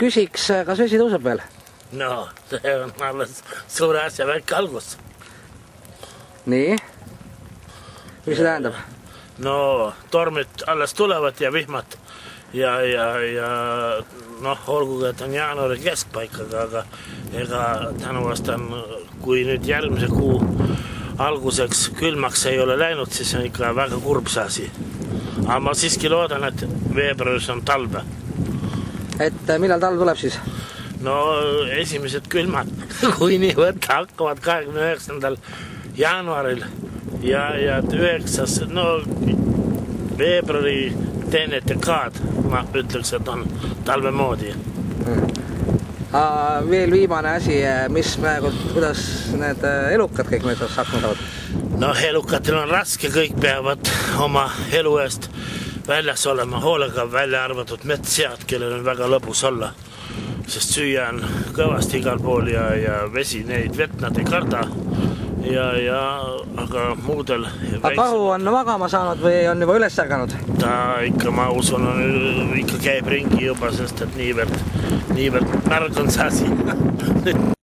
küsiks, kas vesi tõuseb veel? No, see on alles suure asja väike algus. Nii? Mis see tähendab? No, tormid alles tulevad ja vihmad. Ja noh, olgugi, et on jaanuari keskpaikaga, aga ega tänavastan, kui nüüd järgmise kuu alguseks külmaks ei ole läinud, siis on ikka väga kurb see asi. Aga ma siiski loodan, et veebruaris on talve. Et millal talv tuleb siis? No esimesed külmad, kui nii võtta, hakkavad 29. jaanuaril ja 9. no veebruari teine dekaad, ma ütleks, et on talve moodi. Veel viimane asi, mis praegu, kuidas need elukad kõik metsas hakkama saavad? No elukatel on raske, kõik peavad oma elu eest väljas olema hoolega, välja arvatud metssead, kellel on väga lõbus olla. Sest süüa on kõvasti igal pool ja vesi neid vett nad ei karda. Aga muudel... Aga kahu on magama saanud või on juba üles ärganud? Ta ikka, ma usun, ikka käib ringi juba, sest et niivõrd märg on see asi.